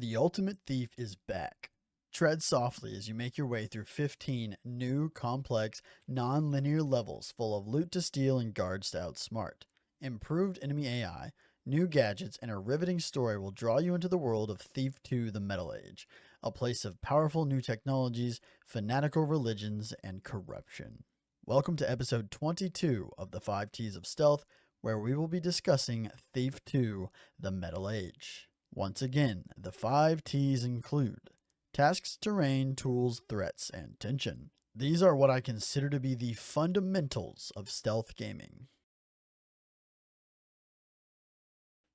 The Ultimate Thief is back. Tread softly as you make your way through 15 new, complex, non-linear levels full of loot to steal and guards to outsmart. Improved enemy AI, new gadgets, and a riveting story will draw you into the world of Thief 2: The Metal Age, a place of powerful new technologies, fanatical religions, and corruption. Welcome to episode 22 of the 5 T's of Stealth, where we will be discussing Thief 2: The Metal Age. Once again, the 5 T's include tasks, terrain, tools, threats, and tension. These are what I consider to be the fundamentals of stealth gaming.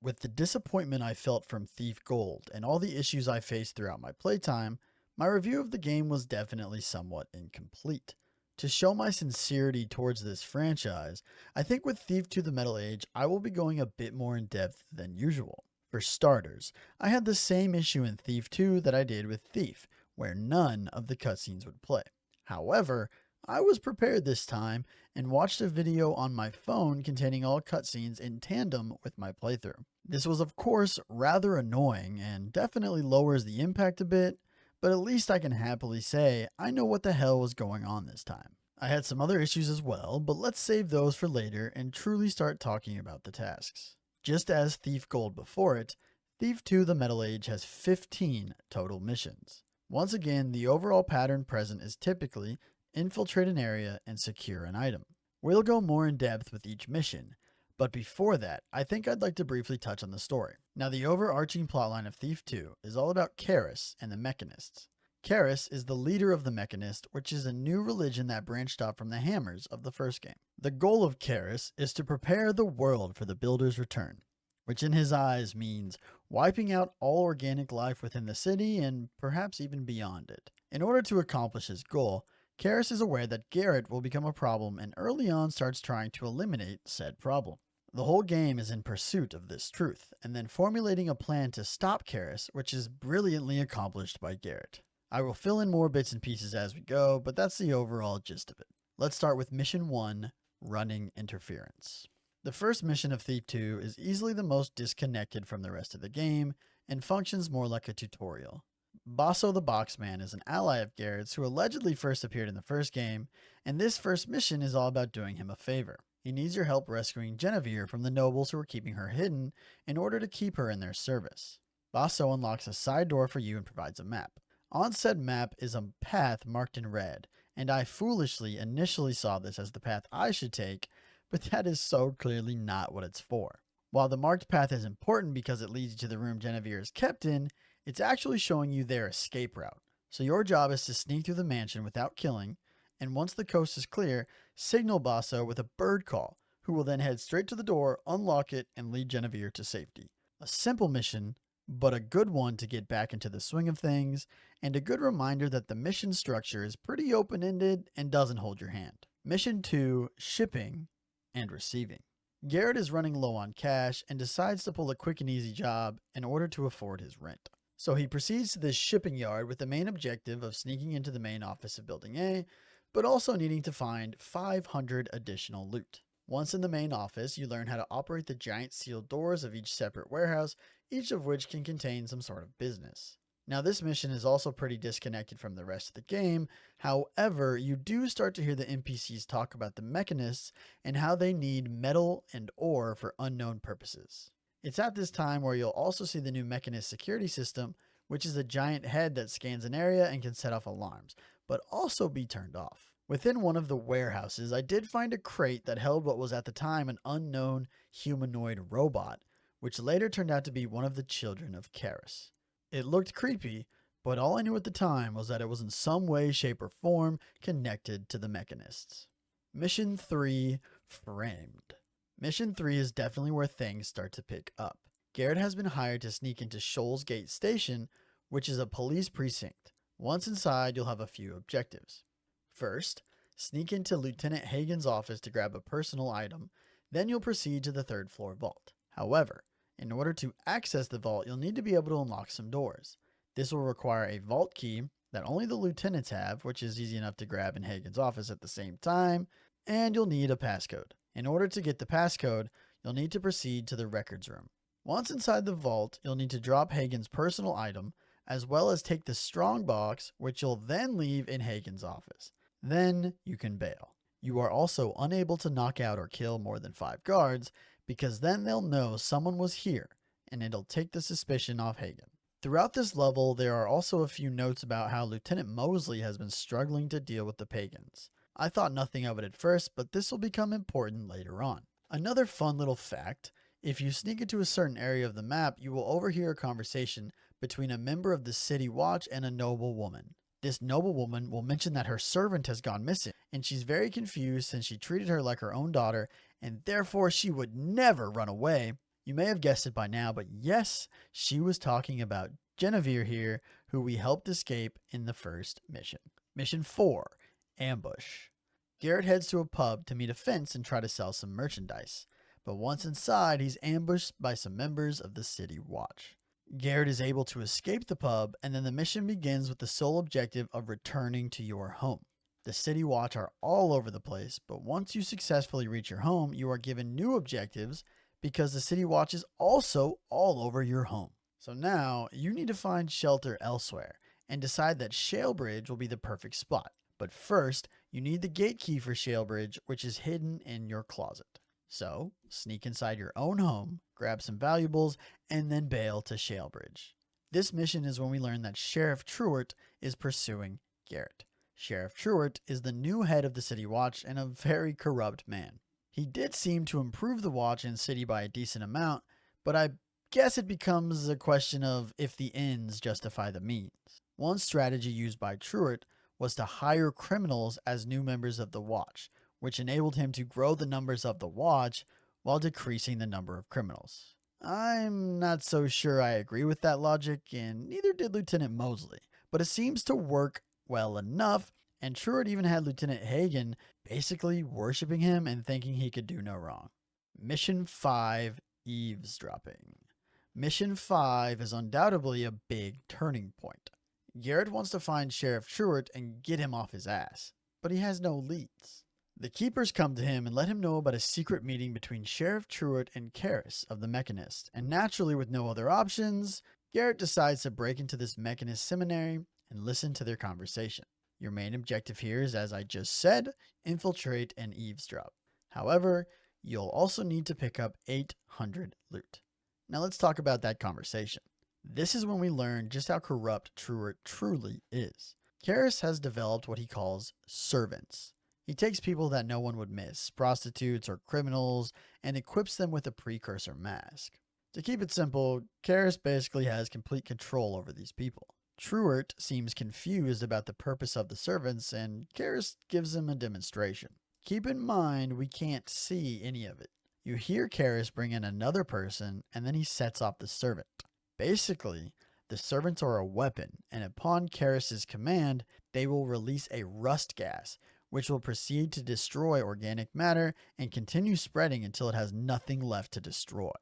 With the disappointment I felt from Thief Gold and all the issues I faced throughout my playtime, my review of the game was definitely somewhat incomplete. To show my sincerity towards this franchise, I think with Thief 2: The Metal Age, I will be going a bit more in depth than usual. For starters, I had the same issue in Thief 2 that I did with Thief, where none of the cutscenes would play. However, I was prepared this time and watched a video on my phone containing all cutscenes in tandem with my playthrough. This was of course rather annoying and definitely lowers the impact a bit, but at least I can happily say I know what the hell was going on this time. I had some other issues as well, but let's save those for later and truly start talking about the tasks. Just as Thief Gold before it, Thief 2: The Metal Age has 15 total missions. Once again, the overall pattern present is typically infiltrate an area and secure an item. We'll go more in depth with each mission, but before that, I think I'd like to briefly touch on the story. Now, the overarching plotline of Thief 2 is all about Karis and the Mechanists. Karis is the leader of the Mechanist, which is a new religion that branched off from the Hammers of the first game. The goal of Karis is to prepare the world for the Builder's return, which in his eyes means wiping out all organic life within the city and perhaps even beyond it. In order to accomplish his goal, Karis is aware that Garrett will become a problem and early on starts trying to eliminate said problem. The whole game is in pursuit of this truth, and then formulating a plan to stop Karis, which is brilliantly accomplished by Garrett. I will fill in more bits and pieces as we go, but that's the overall gist of it. Let's start with Mission 1, Running Interference. The first mission of Thief 2 is easily the most disconnected from the rest of the game and functions more like a tutorial. Basso the Boxman is an ally of Garrett's who allegedly first appeared in the first game, and this first mission is all about doing him a favor. He needs your help rescuing Genevieve from the nobles who are keeping her hidden in order to keep her in their service. Basso unlocks a side door for you and provides a map. On said map is a path marked in red, and I foolishly initially saw this as the path I should take, but that is so clearly not what it's for. While the marked path is important because it leads you to the room Genevieve is kept in, it's actually showing you their escape route. So your job is to sneak through the mansion without killing, and once the coast is clear, signal Basso with a bird call, who will then head straight to the door, unlock it, and lead Genevieve to safety. A simple mission, but a good one to get back into the swing of things, and a good reminder that the mission structure is pretty open-ended and doesn't hold your hand. Mission 2, Shipping and Receiving. Garrett is running low on cash and decides to pull a quick and easy job in order to afford his rent. So he proceeds to this shipping yard with the main objective of sneaking into the main office of Building A, but also needing to find 500 additional loot. Once in the main office, you learn how to operate the giant sealed doors of each separate warehouse, each of which can contain some sort of business. Now this mission is also pretty disconnected from the rest of the game, however, you do start to hear the NPCs talk about the Mechanists and how they need metal and ore for unknown purposes. It's at this time where you'll also see the new Mechanist security system, which is a giant head that scans an area and can set off alarms, but also be turned off. Within one of the warehouses, I did find a crate that held what was at the time an unknown humanoid robot, which later turned out to be one of the children of Karis. It looked creepy, but all I knew at the time was that it was in some way, shape, or form connected to the Mechanists. Mission 3, Framed. Mission 3 is definitely where things start to pick up. Garrett has been hired to sneak into Shoals Gate Station, which is a police precinct. Once inside, you'll have a few objectives. First, sneak into Lieutenant Hagen's office to grab a personal item, then you'll proceed to the third floor vault. However, in order to access the vault, you'll need to be able to unlock some doors. This will require a vault key that only the lieutenants have, which is easy enough to grab in Hagen's office at the same time, and you'll need a passcode. In order to get the passcode, you'll need to proceed to the records room. Once inside the vault, you'll need to drop Hagen's personal item, as well as take the strong box, which you'll then leave in Hagen's office. Then you can bail. You are also unable to knock out or kill more than 5 guards, because then they'll know someone was here, and it'll take the suspicion off Hagen. Throughout this level, there are also a few notes about how Lieutenant Mosley has been struggling to deal with the pagans. I thought nothing of it at first, but this will become important later on. Another fun little fact: if you sneak into a certain area of the map, you will overhear a conversation between a member of the City Watch and a noblewoman. This noblewoman will mention that her servant has gone missing, and she's very confused since she treated her like her own daughter, and therefore she would never run away. You may have guessed it by now, but yes, she was talking about Genevieve here, who we helped escape in the first mission. Mission 4, Ambush. Garrett heads to a pub to meet a fence and try to sell some merchandise, but once inside, he's ambushed by some members of the City Watch. Garrett is able to escape the pub, and then the mission begins with the sole objective of returning to your home. The City Watch are all over the place, but once you successfully reach your home, you are given new objectives because the City Watch is also all over your home. So now you need to find shelter elsewhere and decide that Shalebridge will be the perfect spot. But first, you need the gate key for Shalebridge, which is hidden in your closet. So, sneak inside your own home, grab some valuables, and then bail to Shalebridge. This mission is when we learn that Sheriff Truart is pursuing Garrett. Sheriff Truart is the new head of the City Watch and a very corrupt man. He did seem to improve the watch and city by a decent amount, but I guess it becomes a question of if the ends justify the means. One strategy used by Truart was to hire criminals as new members of the watch, which enabled him to grow the numbers of the watch while decreasing the number of criminals. I'm not so sure I agree with that logic, and neither did Lieutenant Mosley, but it seems to work well enough, and Truart even had Lieutenant Hagen basically worshipping him and thinking he could do no wrong. Mission 5, Eavesdropping. Mission 5 is undoubtedly a big turning point. Garrett wants to find Sheriff Truart and get him off his ass, but he has no leads. The Keepers come to him and let him know about a secret meeting between Sheriff Truart and Karis of the Mechanist, and naturally with no other options, Garrett decides to break into this Mechanist seminary and listen to their conversation. Your main objective here is, as I just said, infiltrate and eavesdrop. However, you'll also need to pick up 800 loot. Now let's talk about that conversation. This is when we learn just how corrupt Truart truly is. Karis has developed what he calls servants. He takes people that no one would miss, prostitutes or criminals, and equips them with a precursor mask. To keep it simple, Karis basically has complete control over these people. Truart seems confused about the purpose of the servants, and Karis gives him a demonstration. Keep in mind, we can't see any of it. You hear Karis bring in another person, and then he sets off the servant. Basically, the servants are a weapon, and upon Karis's command, they will release a rust gas, which will proceed to destroy organic matter and continue spreading until it has nothing left to destroy.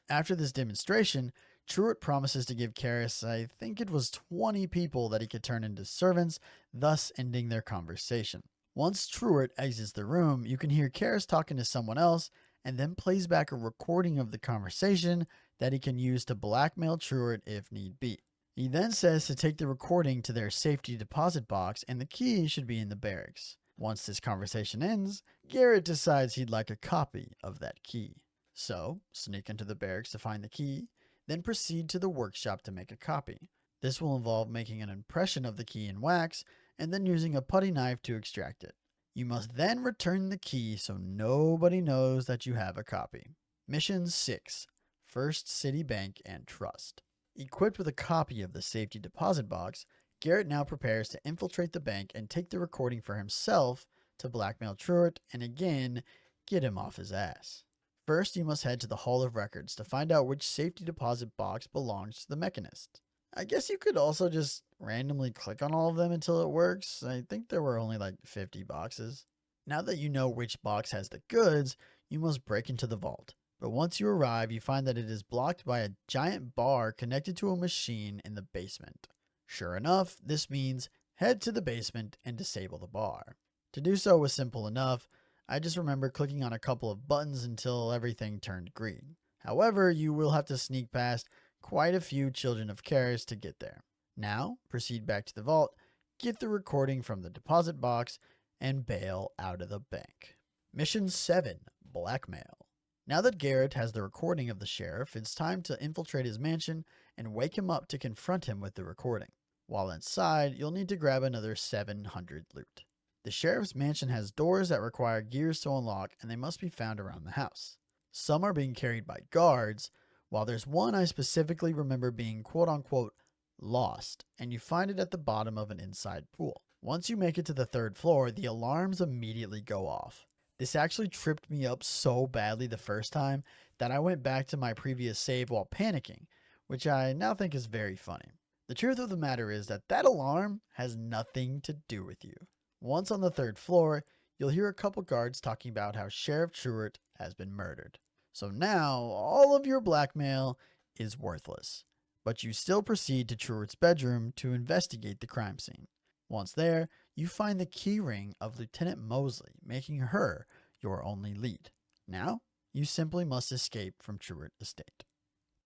After this demonstration, Truart promises to give Karis, I think it was 20 people that he could turn into servants, thus ending their conversation. Once Truart exits the room, you can hear Karis talking to someone else, and then plays back a recording of the conversation that he can use to blackmail Truart if need be. He then says to take the recording to their safety deposit box, and the key should be in the barracks. Once this conversation ends, Garrett decides he'd like a copy of that key. So, sneak into the barracks to find the key, then proceed to the workshop to make a copy. This will involve making an impression of the key in wax, and then using a putty knife to extract it. You must then return the key so nobody knows that you have a copy. Mission 6, First City Bank and Trust. Equipped with a copy of the safety deposit box, Garrett now prepares to infiltrate the bank and take the recording for himself to blackmail Truart and again get him off his ass. First, you must head to the Hall of Records to find out which safety deposit box belongs to the Mechanist. I guess you could also just randomly click on all of them until it works. I think there were only like 50 boxes. Now that you know which box has the goods, you must break into the vault. But once you arrive, you find that it is blocked by a giant bar connected to a machine in the basement. Sure enough, this means head to the basement and disable the bar. To do so was simple enough. I just remember clicking on a couple of buttons until everything turned green. However, you will have to sneak past quite a few children of Karis to get there. Now, proceed back to the vault, get the recording from the deposit box, and bail out of the bank. Mission 7, Blackmail. Now that Garrett has the recording of the sheriff, it's time to infiltrate his mansion and wake him up to confront him with the recording. While inside, you'll need to grab another 700 loot. The sheriff's mansion has doors that require gears to unlock, and they must be found around the house. Some are being carried by guards, while there's one I specifically remember being quote-unquote lost, and you find it at the bottom of an inside pool. Once you make it to the 3rd floor, the alarms immediately go off. This actually tripped me up so badly the first time that I went back to my previous save while panicking, which I now think is very funny. The truth of the matter is that alarm has nothing to do with you. Once on the 3rd floor, you'll hear a couple guards talking about how Sheriff Truitt has been murdered. So now, all of your blackmail is worthless. But you still proceed to Truitt's bedroom to investigate the crime scene. Once there, you find the key ring of Lieutenant Mosley, making her your only lead. Now, you simply must escape from Truitt Estate.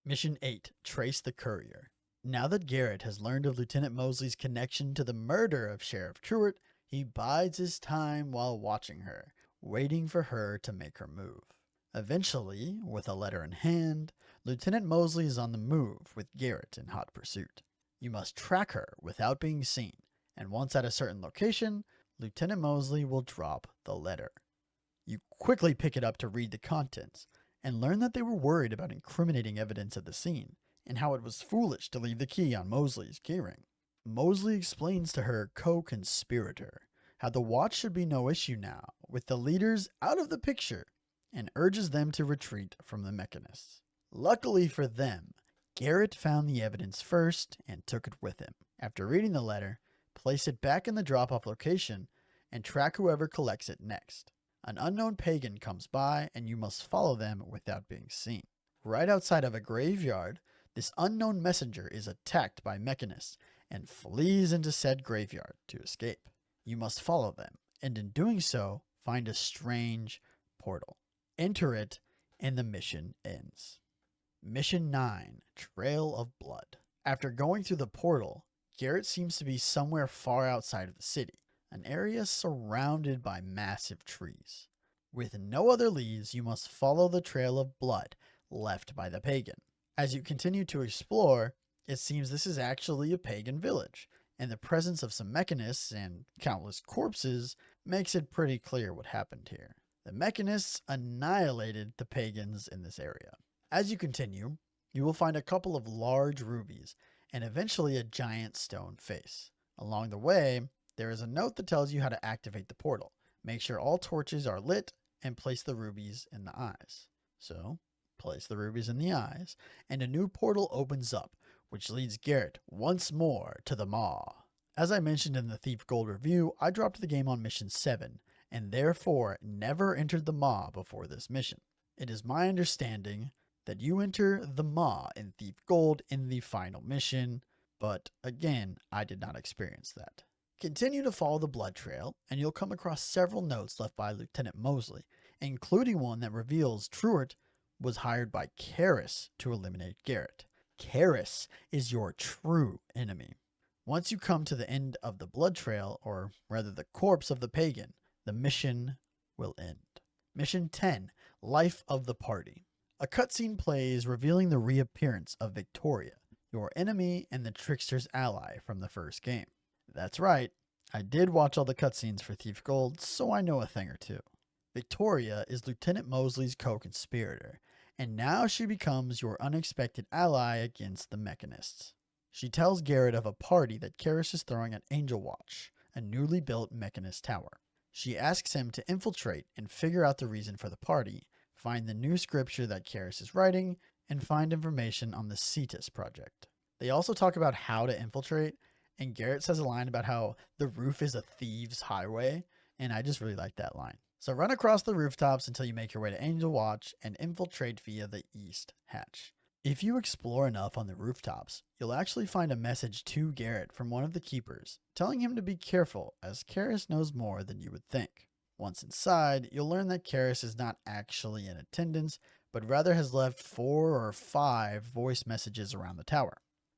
Mission 8, Trace the Courier. Now that Garrett has learned of Lieutenant Mosley's connection to the murder of Sheriff Truitt, he bides his time while watching her, waiting for her to make her move. Eventually, with a letter in hand, Lieutenant Mosley is on the move with Garrett in hot pursuit. You must track her without being seen, and once at a certain location, Lieutenant Mosley will drop the letter. You quickly pick it up to read the contents, and learn that they were worried about incriminating evidence at the scene, and how it was foolish to leave the key on Mosley's keyring. Mosley explains to her co-conspirator how the watch should be no issue now, with the leaders out of the picture, and urges them to retreat from the mechanists. Luckily for them, Garrett found the evidence first and took it with him. After reading the letter, place it back in the drop-off location and track whoever collects it next. An unknown pagan comes by and you must follow them without being seen. Right outside of a graveyard, this unknown messenger is attacked by mechanists and flees into said graveyard to escape. You must follow them, and in doing so, find a strange portal. Enter it, and the mission ends. Mission 9, Trail of Blood. After going through the portal, Garrett seems to be somewhere far outside of the city, an area surrounded by massive trees. With no other leads, you must follow the trail of blood left by the pagan. As you continue to explore, it seems this is actually a pagan village, and the presence of some mechanists and countless corpses makes it pretty clear what happened here. The mechanists annihilated the pagans in this area. As you continue, you will find a couple of large rubies and eventually a giant stone face. Along the way, there is a note that tells you how to activate the portal. Make sure all torches are lit and place the rubies in the eyes. So, place the rubies in the eyes, and a new portal opens up, which leads Garrett once more to the Maw. As I mentioned in the Thief Gold review, I dropped the game on Mission 7, and therefore never entered the Maw before this mission. It is my understanding that you enter the Maw in Thief Gold in the final mission, but again, I did not experience that. Continue to follow the blood trail, and you'll come across several notes left by Lieutenant Mosley, including one that reveals Truitt was hired by Karis to eliminate Garrett. Karis is your true enemy. Once you come to the end of the blood trail, or rather the corpse of the pagan, the mission will end. Mission 10, Life of the Party. A cutscene plays revealing the reappearance of Victoria, your enemy and the trickster's ally from the first game. That's right, I did watch all the cutscenes for Thief Gold, so I know a thing or two. Victoria is Lieutenant Mosley's co-conspirator, and now she becomes your unexpected ally against the mechanists. She tells Garrett of a party that Karis is throwing at Angel Watch, a newly built mechanist tower. She asks him to infiltrate and figure out the reason for the party, find the new scripture that Karis is writing, and find information on the Cetus project. They also talk about how to infiltrate, and Garrett says a line about how the roof is a thieves' highway, and I just really like that line. So run across the rooftops until you make your way to Angel Watch and infiltrate via the East Hatch. If you explore enough on the rooftops, you'll actually find a message to Garrett from one of the keepers, telling him to be careful as Karis knows more than you would think. Once inside, you'll learn that Karis is not actually in attendance, but rather has left 4 or 5 voice messages around the tower.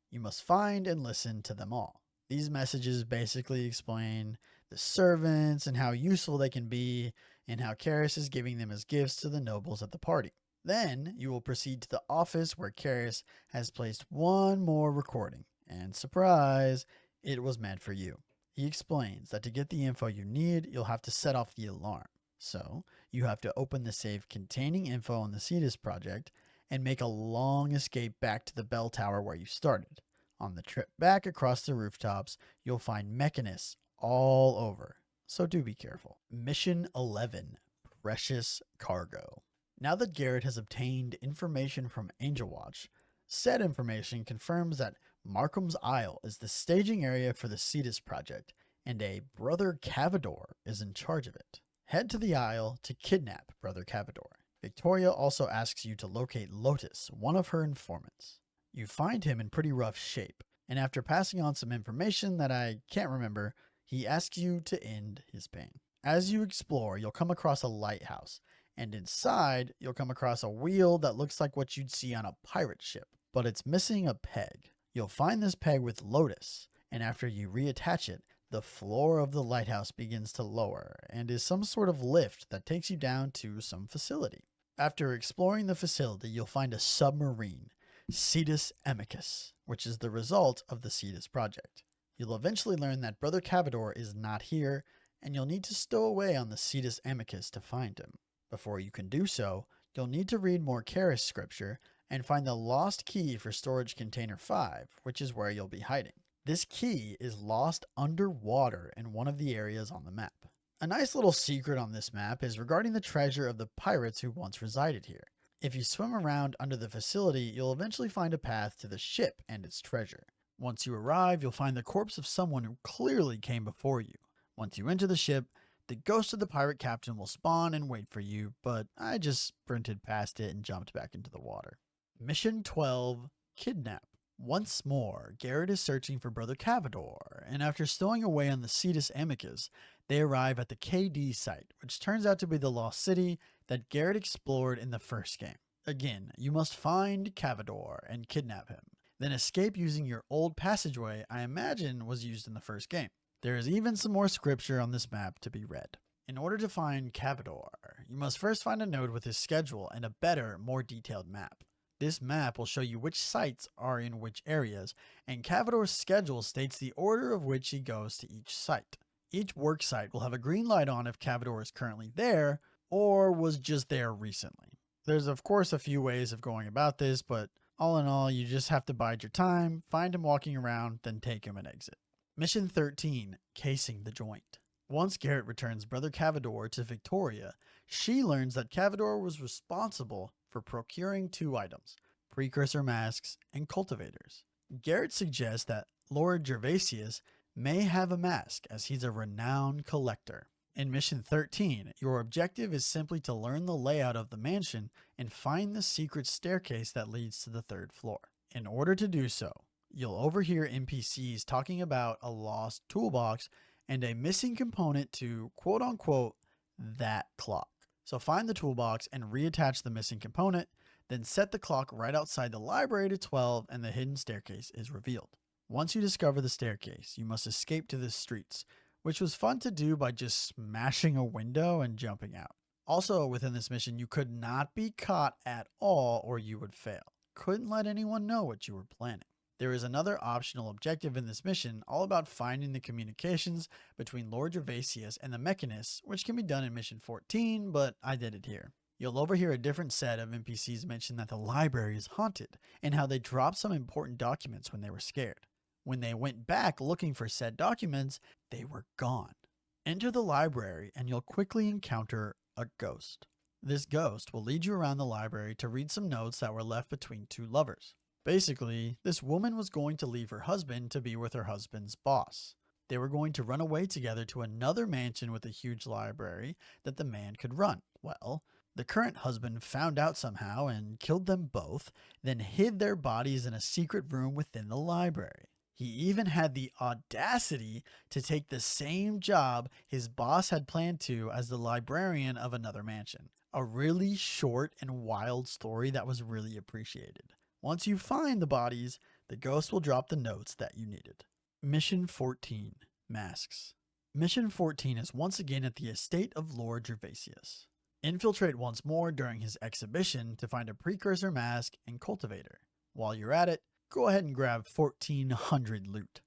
You must find and listen to them all. These messages basically explain the servants and how useful they can be, and how Karis is giving them as gifts to the nobles at the party. Then you will proceed to the office where Karis has placed one more recording, and surprise, it was meant for you. He explains that to get the info you need, you'll have to set off the alarm. So, you have to open the safe containing info on the Cetus project and make a long escape back to the bell tower where you started. On the trip back across the rooftops, you'll find mechanists all over, so do be careful. Mission 11, Precious Cargo. Now that Garrett has obtained information from Angel Watch, said information confirms that Markham's Isle is the staging area for the Cetus project, and a Brother Cavador is in charge of it. Head to the Isle to kidnap Brother Cavador. Victoria also asks you to locate Lotus, one of her informants. You find him in pretty rough shape, and after passing on some information that I can't remember, he asks you to end his pain. As you explore, you'll come across a lighthouse, and inside, you'll come across a wheel that looks like what you'd see on a pirate ship, but it's missing a peg. You'll find this peg with Lotus, and after you reattach it, the floor of the lighthouse begins to lower and is some sort of lift that takes you down to some facility. After exploring the facility, you'll find a submarine, Cetus Amicus, which is the result of the Cetus project. You'll eventually learn that Brother Cavador is not here, and you'll need to stow away on the Cetus Amicus to find him. Before you can do so, you'll need to read more Karis scripture and find the lost key for storage container 5, which is where you'll be hiding. This key is lost underwater in one of the areas on the map. A nice little secret on this map is regarding the treasure of the pirates who once resided here. If you swim around under the facility, you'll eventually find a path to the ship and its treasure. Once you arrive, you'll find the corpse of someone who clearly came before you. Once you enter the ship, the ghost of the pirate captain will spawn and wait for you, but I just sprinted past it and jumped back into the water. Mission 12, Kidnap. Once more, Garrett is searching for Brother Cavador, and after stowing away on the Cetus Amicus, they arrive at the KD site, which turns out to be the lost city that Garrett explored in the first game. Again, you must find Cavador and kidnap him, then escape using your old passageway I imagine was used in the first game. There is even some more scripture on this map to be read. In order to find Cavador, you must first find a node with his schedule and a better, more detailed map. This map will show you which sites are in which areas, and Cavador's schedule states the order of which he goes to each site. Each work site will have a green light on if Cavador is currently there, or was just there recently. There's of course a few ways of going about this, but all in all, you just have to bide your time, find him walking around, then take him and exit. Mission 13, Casing the Joint. Once Garrett returns Brother Cavador to Victoria, she learns that Cavador was responsible for procuring 2 items, precursor masks and cultivators. Garrett suggests that Lord Gervasius may have a mask as he's a renowned collector. In Mission 13, your objective is simply to learn the layout of the mansion and find the secret staircase that leads to the 3rd floor. In order to do so, you'll overhear NPCs talking about a lost toolbox and a missing component to quote-unquote that clock. So find the toolbox and reattach the missing component, then set the clock right outside the library to 12 and the hidden staircase is revealed. Once you discover the staircase, you must escape to the streets, which was fun to do by just smashing a window and jumping out. Also within this mission, you could not be caught at all or you would fail. Couldn't let anyone know what you were planning. There is another optional objective in this mission all about finding the communications between Lord Gervasius and the Mechanists, which can be done in Mission 14, but I did it here. You'll overhear a different set of NPCs mention that the library is haunted and how they dropped some important documents when they were scared. When they went back looking for said documents, they were gone. Enter the library and you'll quickly encounter a ghost. This ghost will lead you around the library to read some notes that were left between 2 lovers. Basically, this woman was going to leave her husband to be with her husband's boss. They were going to run away together to another mansion with a huge library that the man could run. Well, the current husband found out somehow and killed them both, then hid their bodies in a secret room within the library. He even had the audacity to take the same job his boss had planned to as the librarian of another mansion. A really short and wild story that was really appreciated. Once you find the bodies, the ghost will drop the notes that you needed. Mission 14, Masks. Mission 14 is once again at the estate of Lord Gervasius. Infiltrate once more during his exhibition to find a precursor mask and cultivator. While you're at it, go ahead and grab 1400 loot.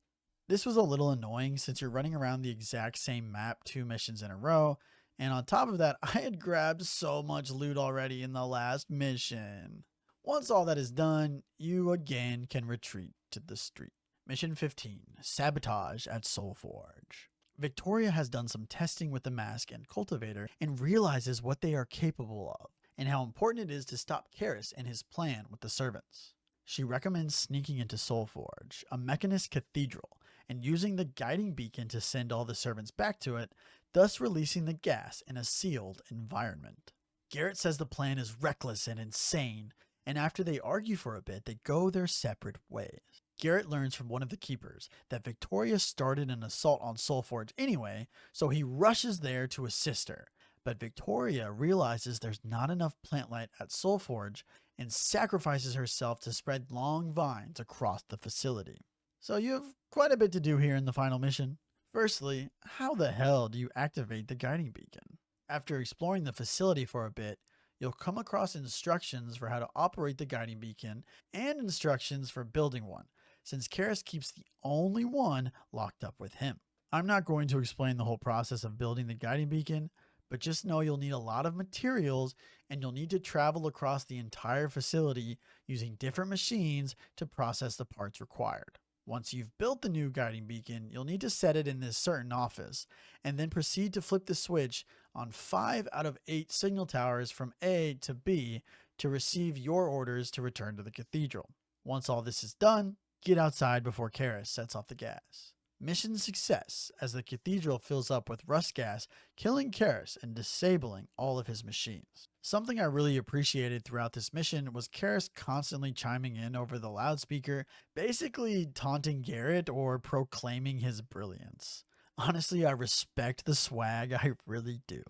This was a little annoying since you're running around the exact same map 2 missions in a row, and on top of that, I had grabbed so much loot already in the last mission. Once all that is done, you again can retreat to the street. Mission 15, Sabotage at Soulforge. Victoria has done some testing with the mask and cultivator and realizes what they are capable of and how important it is to stop Karis and his plan with the servants. She recommends sneaking into Soulforge, a mechanist cathedral, and using the guiding beacon to send all the servants back to it, thus releasing the gas in a sealed environment. Garrett says the plan is reckless and insane, and after they argue for a bit, they go their separate ways. Garrett learns from one of the keepers that Victoria started an assault on Soulforge anyway, so he rushes there to assist her. But Victoria realizes there's not enough plant light at Soulforge and sacrifices herself to spread long vines across the facility. So you have quite a bit to do here in the final mission. Firstly, how the hell do you activate the guiding beacon? After exploring the facility for a bit, you'll come across instructions for how to operate the guiding beacon and instructions for building one, since Karis keeps the only one locked up with him. I'm not going to explain the whole process of building the guiding beacon, but just know you'll need a lot of materials and you'll need to travel across the entire facility using different machines to process the parts required. Once you've built the new guiding beacon, you'll need to set it in this certain office and then proceed to flip the switch on 5 out of 8 signal towers from A to B to receive your orders to return to the cathedral. Once all this is done, get outside before Karis sets off the gas. Mission success as the cathedral fills up with rust gas, killing Karis and disabling all of his machines. Something I really appreciated throughout this mission was Karis constantly chiming in over the loudspeaker, basically taunting Garrett or proclaiming his brilliance. Honestly, I respect the swag, I really do.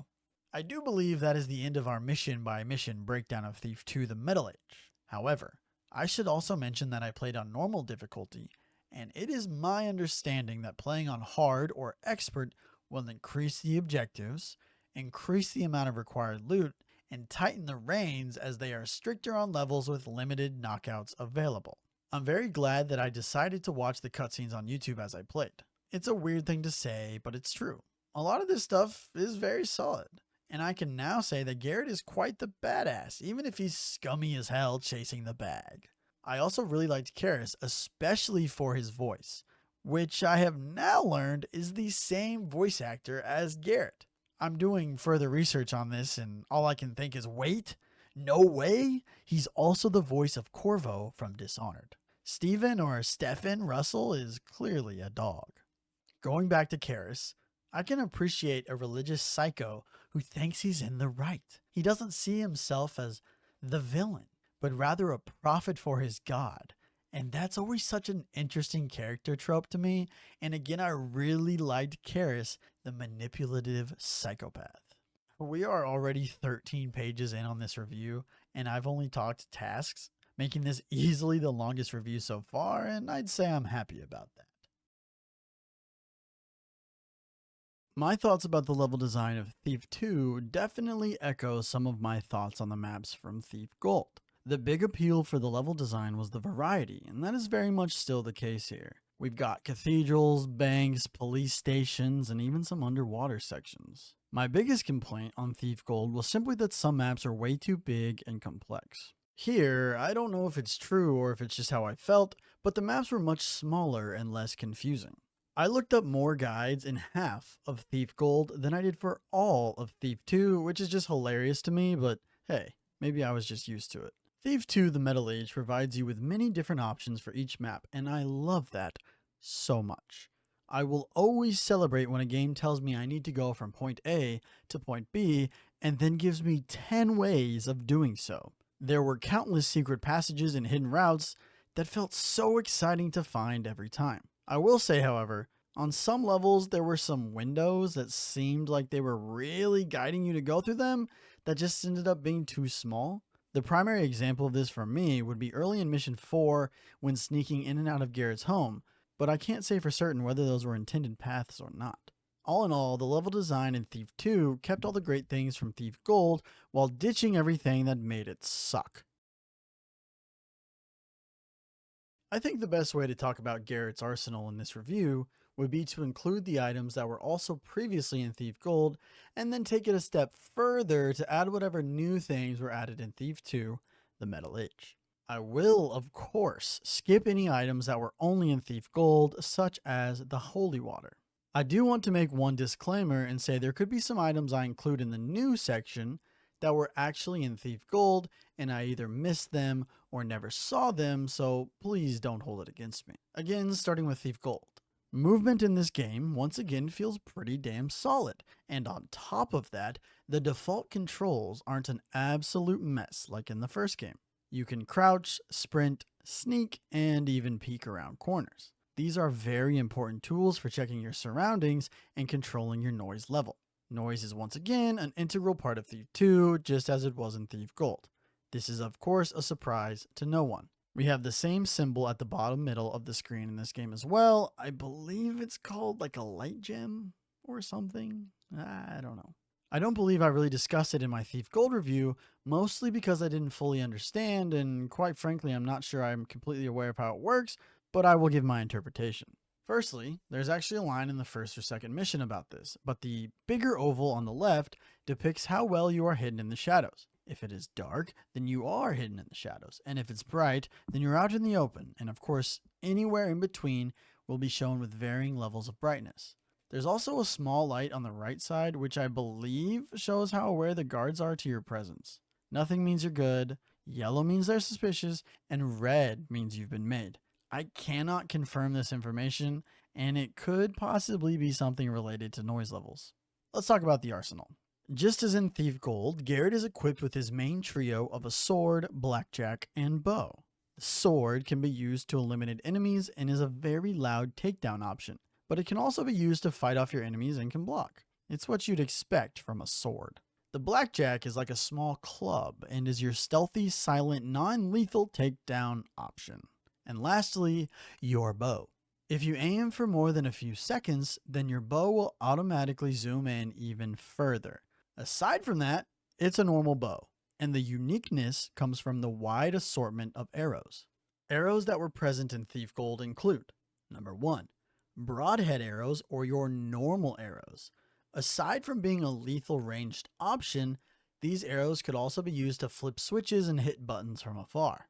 I do believe that is the end of our mission by mission breakdown of Thief 2: The Metal Age. However, I should also mention that I played on normal difficulty, and it is my understanding that playing on hard or expert will increase the objectives, increase the amount of required loot, and tighten the reins as they are stricter on levels with limited knockouts available. I'm very glad that I decided to watch the cutscenes on YouTube as I played. It's a weird thing to say, but it's true. A lot of this stuff is very solid, and I can now say that Garrett is quite the badass, even if he's scummy as hell chasing the bag. I also really liked Karis, especially for his voice, which I have now learned is the same voice actor as Garrett. I'm doing further research on this, and all I can think is, wait, no way? He's also the voice of Corvo from Dishonored. Steven or Stefan Russell is clearly a dog. Going back to Karis, I can appreciate a religious psycho who thinks he's in the right. He doesn't see himself as the villain, but rather a prophet for his god. And that's always such an interesting character trope to me. And again, I really liked Karis, the manipulative psychopath. We are already 13 pages in on this review, and I've only talked tasks, making this easily the longest review so far, and I'd say I'm happy about that. My thoughts about the level design of Thief 2 definitely echo some of my thoughts on the maps from Thief Gold. The big appeal for the level design was the variety, and that is very much still the case here. We've got cathedrals, banks, police stations, and even some underwater sections. My biggest complaint on Thief Gold was simply that some maps are way too big and complex. Here, I don't know if it's true or if it's just how I felt, but the maps were much smaller and less confusing. I looked up more guides in half of Thief Gold than I did for all of Thief 2, which is just hilarious to me, but hey, maybe I was just used to it. Thief 2: The Metal Age provides you with many different options for each map, and I love that so much. I will always celebrate when a game tells me I need to go from point A to point B, and then gives me 10 ways of doing so. There were countless secret passages and hidden routes that felt so exciting to find every time. I will say, however, on some levels, there were some windows that seemed like they were really guiding you to go through them that just ended up being too small. The primary example of this for me would be early in Mission 4 when sneaking in and out of Garrett's home, but I can't say for certain whether those were intended paths or not. All in all, the level design in Thief 2 kept all the great things from Thief Gold while ditching everything that made it suck. I think the best way to talk about Garrett's arsenal in this review would be to include the items that were also previously in Thief Gold, and then take it a step further to add whatever new things were added in Thief 2, the Metal Age. I will, of course, skip any items that were only in Thief Gold, such as the Holy Water. I do want to make one disclaimer and say there could be some items I include in the new section that were actually in Thief Gold, and I either missed them or never saw them, so please don't hold it against me. Again, starting with Thief Gold. Movement in this game, once again, feels pretty damn solid, and on top of that, the default controls aren't an absolute mess like in the first game. You can crouch, sprint, sneak, and even peek around corners. These are very important tools for checking your surroundings and controlling your noise level. Noise is once again an integral part of Thief 2, just as it was in Thief Gold. This is of course a surprise to no one. We have the same symbol at the bottom middle of the screen in this game as well. I believe it's called like a light gem or something. I don't know. I don't believe I really discussed it in my Thief Gold review, mostly because I didn't fully understand, and quite frankly I'm not sure I'm completely aware of how it works, but I will give my interpretation. Firstly, there's actually a line in the first or second mission about this, but the bigger oval on the left depicts how well you are hidden in the shadows. If it is dark, then you are hidden in the shadows, and if it's bright, then you're out in the open, and of course, anywhere in between will be shown with varying levels of brightness. There's also a small light on the right side, which I believe shows how aware the guards are to your presence. Nothing means you're good, yellow means they're suspicious, and red means you've been made. I cannot confirm this information, and it could possibly be something related to noise levels. Let's talk about the arsenal. Just as in Thief Gold, Garrett is equipped with his main trio of a sword, blackjack, and bow. The sword can be used to eliminate enemies and is a very loud takedown option, but it can also be used to fight off your enemies and can block. It's what you'd expect from a sword. The blackjack is like a small club and is your stealthy, silent, non-lethal takedown option. And lastly, your bow. If you aim for more than a few seconds, then your bow will automatically zoom in even further. Aside from that, it's a normal bow, and the uniqueness comes from the wide assortment of arrows. Arrows that were present in Thief Gold include: number 1, broadhead arrows or your normal arrows. Aside from being a lethal ranged option, these arrows could also be used to flip switches and hit buttons from afar.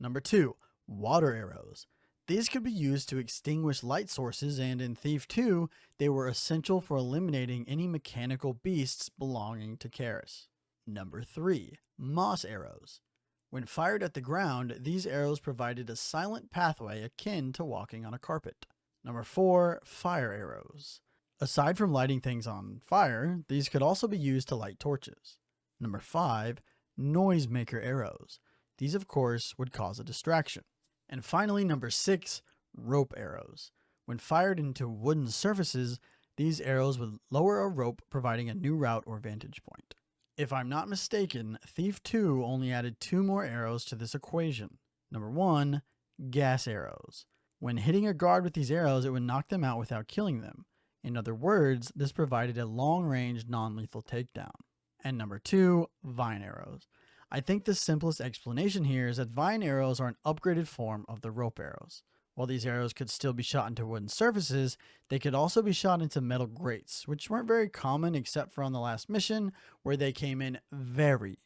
Number 2, water arrows. These could be used to extinguish light sources, and in Thief 2, they were essential for eliminating any mechanical beasts belonging to Karis. Number 3, moss arrows. When fired at the ground, these arrows provided a silent pathway akin to walking on a carpet. Number 4, fire arrows. Aside from lighting things on fire, these could also be used to light torches. Number 5, noisemaker arrows. These, of course, would cause a distraction. And finally, number 6, rope arrows. When fired into wooden surfaces, these arrows would lower a rope, providing a new route or vantage point. If I'm not mistaken, Thief 2 only added 2 more arrows to this equation. Number 1, gas arrows. When hitting a guard with these arrows, it would knock them out without killing them. In other words, this provided a long-range, non-lethal takedown. And number 2, vine arrows. I think the simplest explanation here is that vine arrows are an upgraded form of the rope arrows. While these arrows could still be shot into wooden surfaces, they could also be shot into metal grates, which weren't very common except for on the last mission, where they came in very,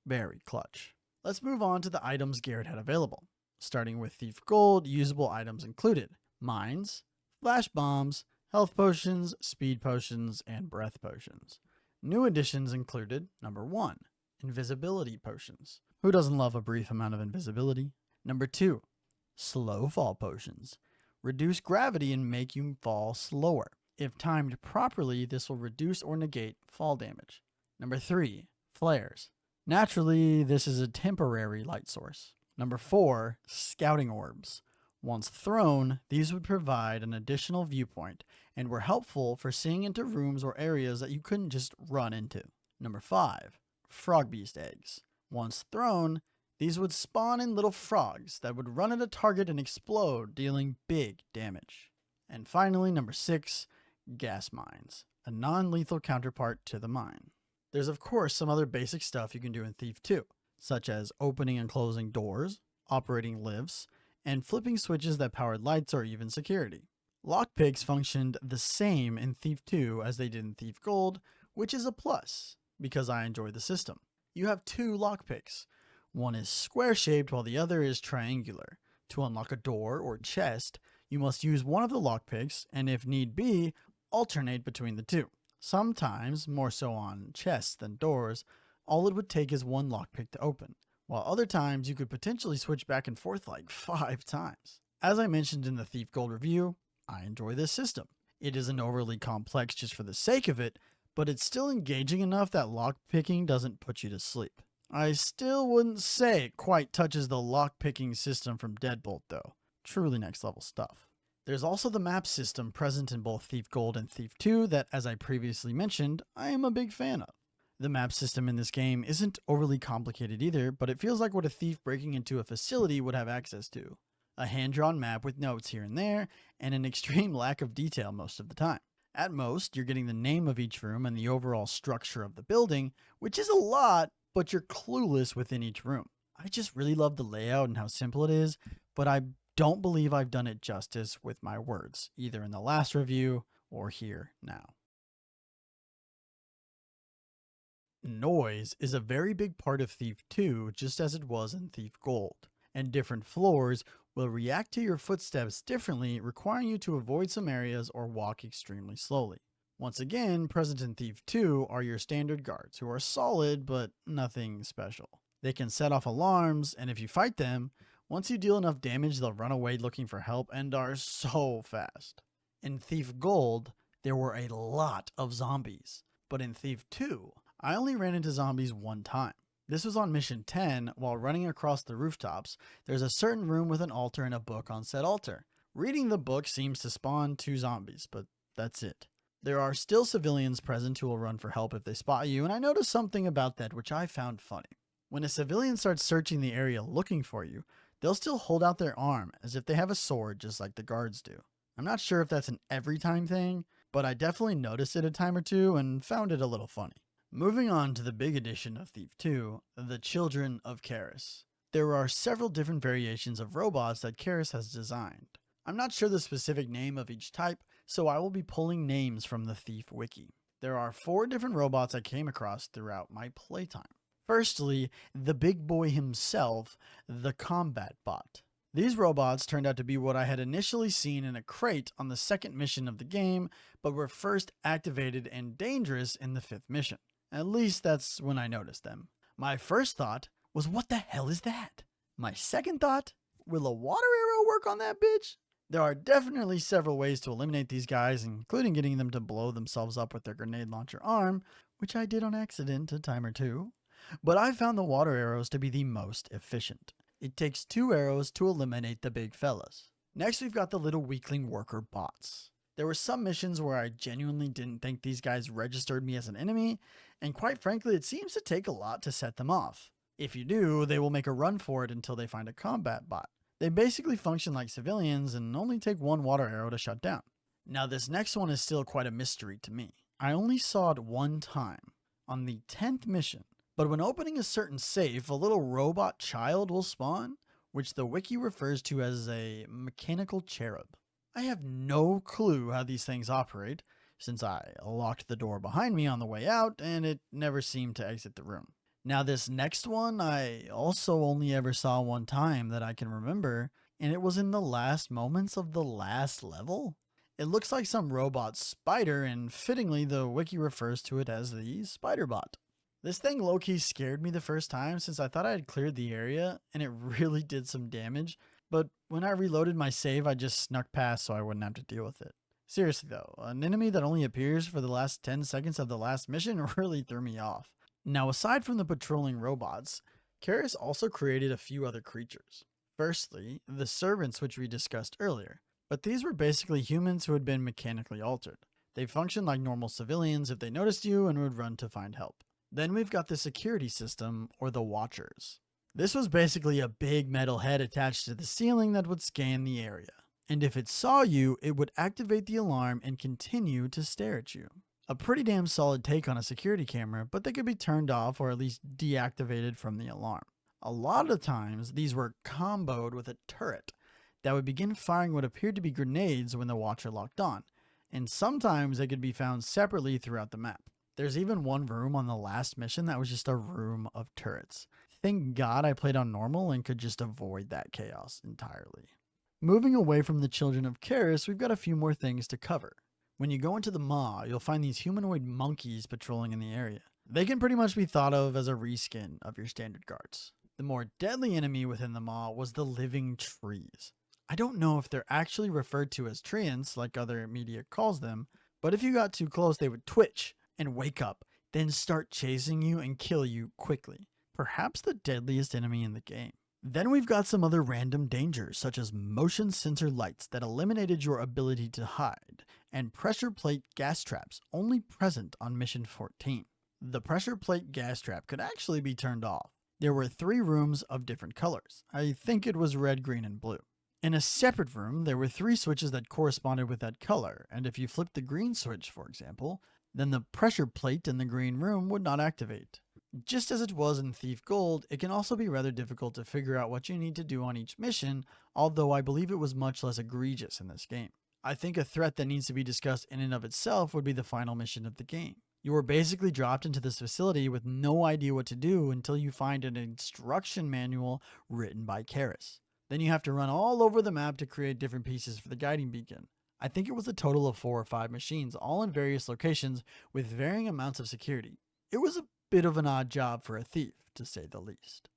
very clutch. Let's move on to the items Garrett had available. Starting with Thief Gold, usable items included mines, flash bombs, health potions, speed potions, and breath potions. New additions included number 1, invisibility potions. Who doesn't love a brief amount of invisibility? Number 2, slow fall potions. Reduce gravity and make you fall slower. If timed properly, this will reduce or negate fall damage. Number 3, flares. Naturally, this is a temporary light source. Number 4, scouting orbs. Once thrown, these would provide an additional viewpoint and were helpful for seeing into rooms or areas that you couldn't just run into. Number 5, frog beast eggs. Once thrown, these would spawn in little frogs that would run at a target and explode, dealing big damage. And finally, number 6, gas mines, a non-lethal counterpart to the mine. There's of course some other basic stuff you can do in Thief 2, such as opening and closing doors, operating lifts, and flipping switches that powered lights or even security. Lockpicks functioned the same in Thief 2 as they did in Thief Gold, which is a plus, because I enjoy the system. You have 2 lockpicks. One is square-shaped while the other is triangular. To unlock a door or chest, you must use one of the lockpicks, and if need be, alternate between the 2. Sometimes, more so on chests than doors, all it would take is one lockpick to open, while other times you could potentially switch back and forth like 5 times. As I mentioned in the Thief Gold review, I enjoy this system. It isn't overly complex just for the sake of it, but it's still engaging enough that lockpicking doesn't put you to sleep. I still wouldn't say it quite touches the lockpicking system from Deadbolt though. Truly next level stuff. There's also the map system present in both Thief Gold and Thief 2 that, as I previously mentioned, I am a big fan of. The map system in this game isn't overly complicated either, but it feels like what a thief breaking into a facility would have access to. A hand-drawn map with notes here and there, and an extreme lack of detail most of the time. At most, you're getting the name of each room and the overall structure of the building, which is a lot, but you're clueless within each room. I just really love the layout and how simple it is, but I don't believe I've done it justice with my words, either in the last review or here now. Noise is a very big part of Thief 2, just as it was in Thief Gold, and different floors will react to your footsteps differently, requiring you to avoid some areas or walk extremely slowly. Once again, present in Thief 2 are your standard guards, who are solid but nothing special. They can set off alarms, and if you fight them, once you deal enough damage they'll run away looking for help and are so fast. In Thief Gold, there were a lot of zombies, but in Thief 2, I only ran into zombies one time. This was on mission 10. While running across the rooftops, there's a certain room with an altar and a book on said altar. Reading the book seems to spawn 2 zombies, but that's it. There are still civilians present who will run for help if they spot you, and I noticed something about that which I found funny. When a civilian starts searching the area looking for you, they'll still hold out their arm as if they have a sword just like the guards do. I'm not sure if that's an every time thing, but I definitely noticed it a time or two and found it a little funny. Moving on to the big addition of Thief 2, the Children of Karis. There are several different variations of robots that Karis has designed. I'm not sure the specific name of each type, so I will be pulling names from the Thief wiki. There are 4 different robots I came across throughout my playtime. Firstly, the big boy himself, the Combat Bot. These robots turned out to be what I had initially seen in a crate on the 2nd mission of the game, but were first activated and dangerous in the 5th mission. At least that's when I noticed them. My first thought was, what the hell is that? My second thought, will a water arrow work on that bitch? There are definitely several ways to eliminate these guys, including getting them to blow themselves up with their grenade launcher arm, which I did on accident a time or 2. But I found the water arrows to be the most efficient. It takes 2 arrows to eliminate the big fellas. Next, we've got the little weakling worker bots. There were some missions where I genuinely didn't think these guys registered me as an enemy, and quite frankly, it seems to take a lot to set them off. If you do, they will make a run for it until they find a combat bot. They basically function like civilians and only take 1 water arrow to shut down. Now this next one is still quite a mystery to me. I only saw it one time, on the 10th mission, but when opening a certain safe, a little robot child will spawn, which the wiki refers to as a mechanical cherub. I have no clue how these things operate, since I locked the door behind me on the way out and it never seemed to exit the room. Now this next one I also only ever saw one time that I can remember, and it was in the last moments of the last level. It looks like some robot spider, and fittingly the wiki refers to it as the spider bot. This thing low-key scared me the first time since I thought I had cleared the area and it really did some damage, but when I reloaded my save I just snuck past so I wouldn't have to deal with it. Seriously though, an enemy that only appears for the last 10 seconds of the last mission really threw me off. Now aside from the patrolling robots, Karis also created a few other creatures. Firstly, the servants, which we discussed earlier, but these were basically humans who had been mechanically altered. They functioned like normal civilians if they noticed you and would run to find help. Then we've got the security system, or the Watchers. This was basically a big metal head attached to the ceiling that would scan the area. And if it saw you, it would activate the alarm and continue to stare at you. A pretty damn solid take on a security camera, but they could be turned off or at least deactivated from the alarm. A lot of times, these were comboed with a turret that would begin firing what appeared to be grenades when the Watcher locked on, and sometimes they could be found separately throughout the map. There's even one room on the last mission that was just a room of turrets. Thank God I played on normal and could just avoid that chaos entirely. Moving away from the Children of Karis, we've got a few more things to cover. When you go into the Maw, you'll find these humanoid monkeys patrolling in the area. They can pretty much be thought of as a reskin of your standard guards. The more deadly enemy within the Maw was the living trees. I don't know if they're actually referred to as treants like other media calls them, but if you got too close they would twitch and wake up, then start chasing you and kill you quickly. Perhaps the deadliest enemy in the game. Then we've got some other random dangers, such as motion sensor lights that eliminated your ability to hide, and pressure plate gas traps only present on mission 14. The pressure plate gas trap could actually be turned off. There were 3 rooms of different colors. I think it was red, green, and blue. In a separate room, there were 3 switches that corresponded with that color, and if you flipped the green switch, for example, then the pressure plate in the green room would not activate. Just as it was in Thief Gold, it can also be rather difficult to figure out what you need to do on each mission, although I believe it was much less egregious in this game. I think a threat that needs to be discussed in and of itself would be the final mission of the game. You are basically dropped into this facility with no idea what to do until you find an instruction manual written by Karis. Then you have to run all over the map to create different pieces for the guiding beacon. I think it was a total of 4 or 5 machines, all in various locations with varying amounts of security. It was a bit of an odd job for a thief, to say the least.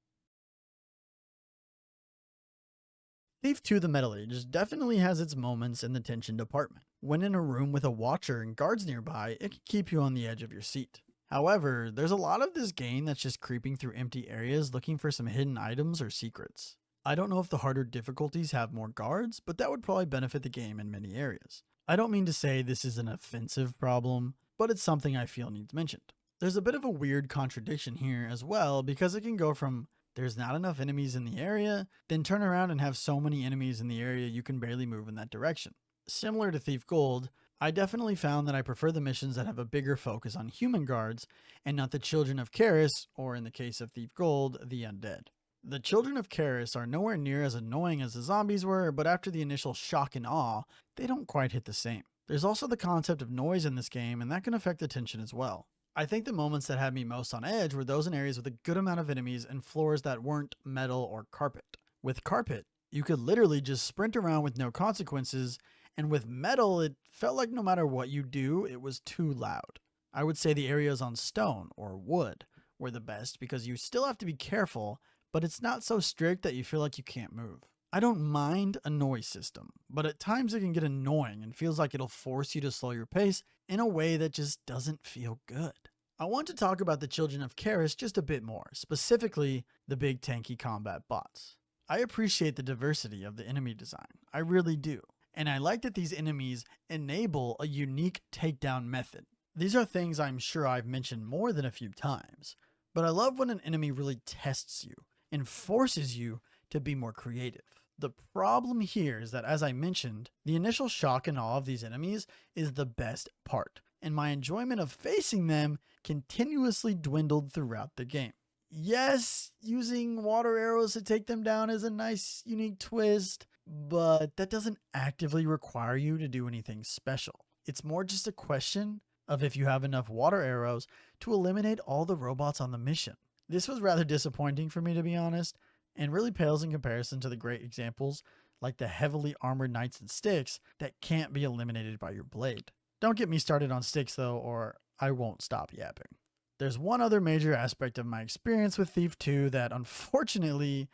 Thief 2: The Metal Age definitely has its moments in the tension department. When in a room with a watcher and guards nearby, it can keep you on the edge of your seat. However, there's a lot of this game that's just creeping through empty areas looking for some hidden items or secrets. I don't know if the harder difficulties have more guards, but that would probably benefit the game in many areas. I don't mean to say this is an offensive problem, but it's something I feel needs mentioned. There's a bit of a weird contradiction here as well, because it can go from there's not enough enemies in the area, then turn around and have so many enemies in the area you can barely move in that direction. Similar to Thief Gold, I definitely found that I prefer the missions that have a bigger focus on human guards and not the Children of Karis, or in the case of Thief Gold, the undead. The Children of Karis are nowhere near as annoying as the zombies were, but after the initial shock and awe, they don't quite hit the same. There's also the concept of noise in this game, and that can affect the tension as well. I think the moments that had me most on edge were those in areas with a good amount of enemies and floors that weren't metal or carpet. With carpet, you could literally just sprint around with no consequences, and with metal, it felt like no matter what you do, it was too loud. I would say the areas on stone or wood were the best because you still have to be careful, but it's not so strict that you feel like you can't move. I don't mind a noise system, but at times it can get annoying and feels like it'll force you to slow your pace in a way that just doesn't feel good. I want to talk about the Children of Karis just a bit more, specifically the big tanky combat bots. I appreciate the diversity of the enemy design, I really do, and I like that these enemies enable a unique takedown method. These are things I'm sure I've mentioned more than a few times, but I love when an enemy really tests you and forces you to be more creative. The problem here is that, as I mentioned, the initial shock and awe of these enemies is the best part, and my enjoyment of facing them continuously dwindled throughout the game. Yes, using water arrows to take them down is a nice, unique twist, but that doesn't actively require you to do anything special. It's more just a question of if you have enough water arrows to eliminate all the robots on the mission. This was rather disappointing for me, to be honest, and really pales in comparison to the great examples like the heavily armored knights and sticks that can't be eliminated by your blade. Don't get me started on sticks though, or I won't stop yapping. There's one other major aspect of my experience with Thief 2 that unfortunately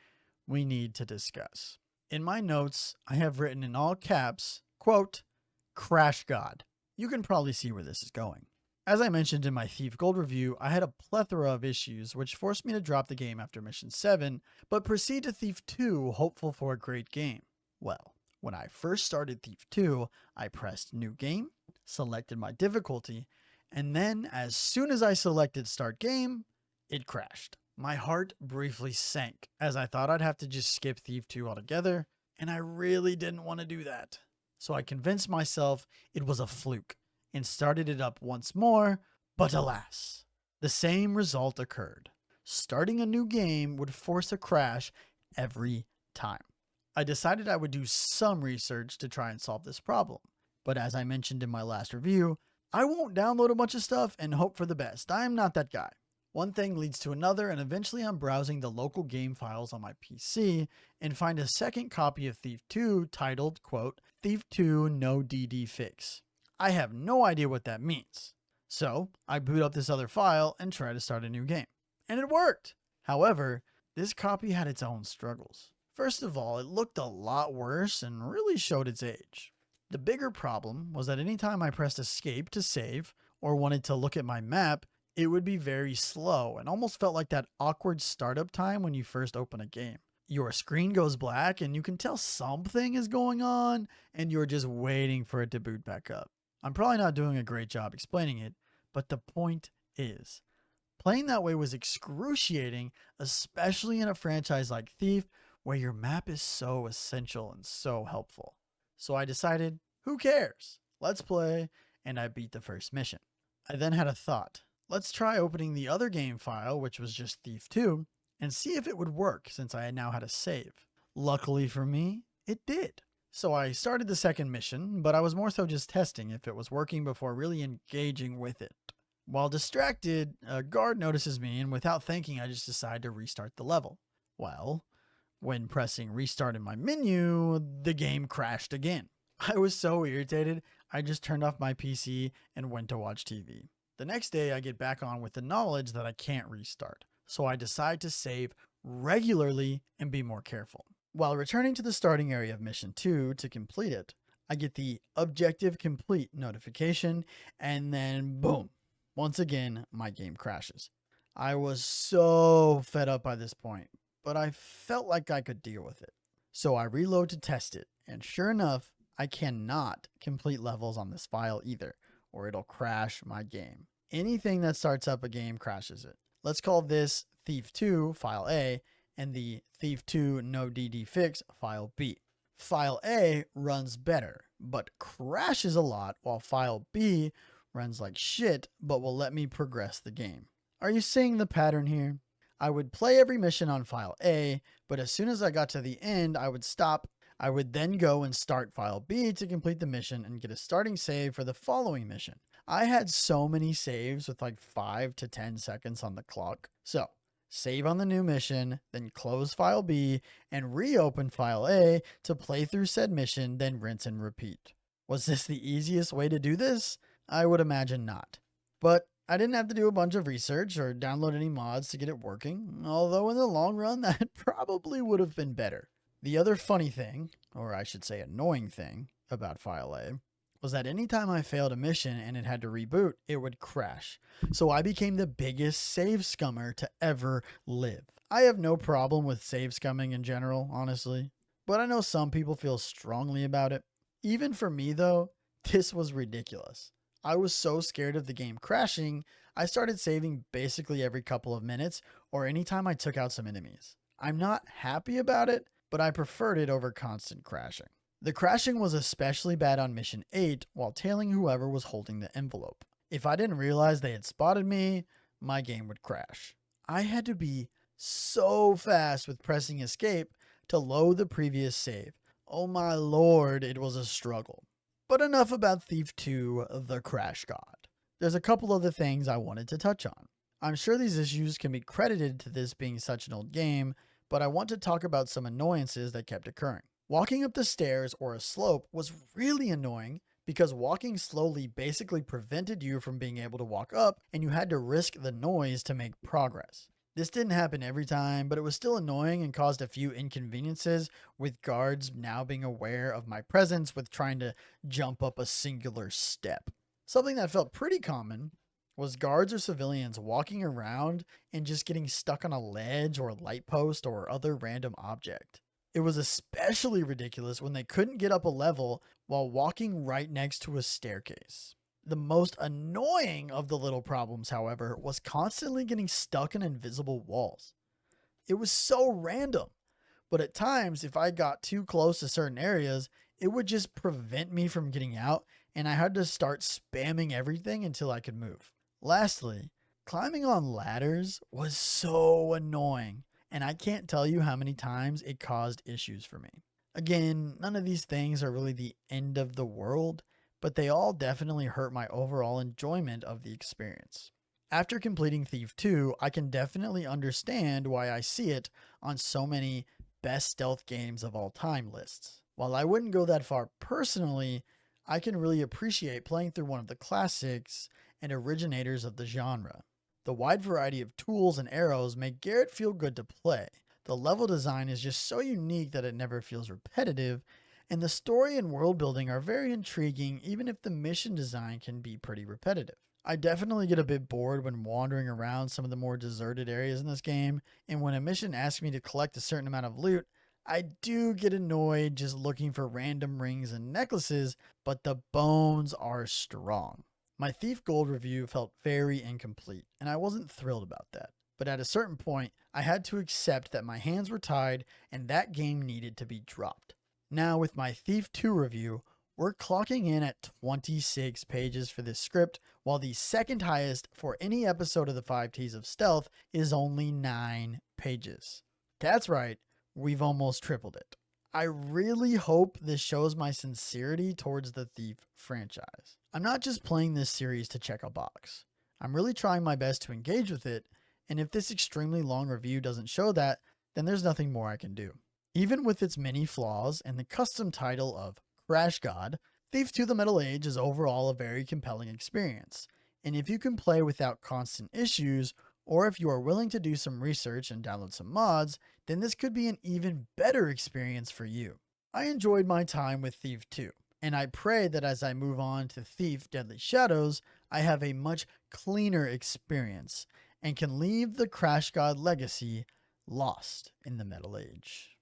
we need to discuss. In my notes, I have written in all caps, quote, "Crash God." You can probably see where this is going. As I mentioned in my Thief Gold review, I had a plethora of issues which forced me to drop the game after mission 7, but proceed to Thief 2 hopeful for a great game. Well, when I first started Thief 2, I pressed New Game, selected my difficulty, and then as soon as I selected Start Game, it crashed. My heart briefly sank as I thought I'd have to just skip Thief 2 altogether, and I really didn't want to do that. So I convinced myself it was a fluke and started it up once more, but alas, the same result occurred. Starting a new game would force a crash every time. I decided I would do some research to try and solve this problem, but as I mentioned in my last review, I won't download a bunch of stuff and hope for the best. I am not that guy. One thing leads to another, and eventually I'm browsing the local game files on my PC and find a second copy of Thief 2 titled, quote, Thief 2 No DD Fix. I have no idea what that means. So I boot up this other file and try to start a new game. And it worked! However, this copy had its own struggles. First of all, it looked a lot worse and really showed its age. The bigger problem was that anytime I pressed escape to save or wanted to look at my map, it would be very slow and almost felt like that awkward startup time when you first open a game. Your screen goes black and you can tell something is going on and you're just waiting for it to boot back up. I'm probably not doing a great job explaining it, but the point is, playing that way was excruciating, especially in a franchise like Thief, where your map is so essential and so helpful. So I decided, who cares? Let's play, and I beat the first mission. I then had a thought. Let's try opening the other game file, which was just Thief 2, and see if it would work since I had now had a save. Luckily for me, it did. So I started the second mission, but I was more so just testing if it was working before really engaging with it. While distracted, a guard notices me, and without thinking, I just decide to restart the level. Well, when pressing restart in my menu, the game crashed again. I was so irritated, I just turned off my PC and went to watch TV. The next day, I get back on with the knowledge that I can't restart, so I decide to save regularly and be more careful. While returning to the starting area of Mission 2 to complete it, I get the Objective Complete notification, and then boom, once again, my game crashes. I was so fed up by this point, but I felt like I could deal with it. So I reload to test it, and sure enough, I cannot complete levels on this file either, or it'll crash my game. Anything that starts up a game crashes it. Let's call this Thief 2 File A and the Thief 2 No DD Fix File B. File A runs better, but crashes a lot, while File B runs like shit, but will let me progress the game. Are you seeing the pattern here? I would play every mission on File A, but as soon as I got to the end, I would stop. I would then go and start File B to complete the mission and get a starting save for the following mission. I had so many saves with like 5 to 10 seconds on the clock. So, save on the new mission, then close File B, and reopen File A to play through said mission, then rinse and repeat. Was this the easiest way to do this? I would imagine not. But I didn't have to do a bunch of research or download any mods to get it working, although in the long run that probably would have been better. The other funny thing, or I should say annoying thing, about File A was that anytime I failed a mission and it had to reboot, it would crash. So I became the biggest save scummer to ever live. I have no problem with save scumming in general, honestly, but I know some people feel strongly about it. Even for me though, this was ridiculous. I was so scared of the game crashing, I started saving basically every couple of minutes or anytime I took out some enemies. I'm not happy about it, but I preferred it over constant crashing. The crashing was especially bad on Mission 8 while tailing whoever was holding the envelope. If I didn't realize they had spotted me, my game would crash. I had to be so fast with pressing escape to load the previous save. Oh my lord, it was a struggle. But enough about Thief 2, the Crash God. There's a couple other things I wanted to touch on. I'm sure these issues can be credited to this being such an old game, but I want to talk about some annoyances that kept occurring. Walking up the stairs or a slope was really annoying because walking slowly basically prevented you from being able to walk up and you had to risk the noise to make progress. This didn't happen every time, but it was still annoying and caused a few inconveniences, with guards now being aware of my presence with trying to jump up a singular step. Something that felt pretty common was guards or civilians walking around and just getting stuck on a ledge or a light post or other random object. It was especially ridiculous when they couldn't get up a level while walking right next to a staircase. The most annoying of the little problems, however, was constantly getting stuck in invisible walls. It was so random, but at times, if I got too close to certain areas, it would just prevent me from getting out, and I had to start spamming everything until I could move. Lastly, climbing on ladders was so annoying, and I can't tell you how many times it caused issues for me. Again, none of these things are really the end of the world, but they all definitely hurt my overall enjoyment of the experience. After completing Thief 2, I can definitely understand why I see it on so many best stealth games of all time lists. While I wouldn't go that far personally, I can really appreciate playing through one of the classics and originators of the genre. The wide variety of tools and arrows make Garrett feel good to play. The level design is just so unique that it never feels repetitive, and the story and world building are very intriguing even if the mission design can be pretty repetitive. I definitely get a bit bored when wandering around some of the more deserted areas in this game, and when a mission asks me to collect a certain amount of loot, I do get annoyed just looking for random rings and necklaces, but the bones are strong. My Thief Gold review felt very incomplete, and I wasn't thrilled about that. But at a certain point, I had to accept that my hands were tied and that game needed to be dropped. Now, with my Thief 2 review, we're clocking in at 26 pages for this script, while the second highest for any episode of the 5 T's of Stealth is only 9 pages. That's right, we've almost tripled it. I really hope this shows my sincerity towards the Thief franchise. I'm not just playing this series to check a box. I'm really trying my best to engage with it, and if this extremely long review doesn't show that, then there's nothing more I can do. Even with its many flaws and the custom title of Crash God, Thief 2 The Metal Age is overall a very compelling experience. And if you can play without constant issues, or if you are willing to do some research and download some mods, then this could be an even better experience for you. I enjoyed my time with Thief 2, and I pray that as I move on to Thief Deadly Shadows, I have a much cleaner experience and can leave the Crash God legacy lost in the Metal Age.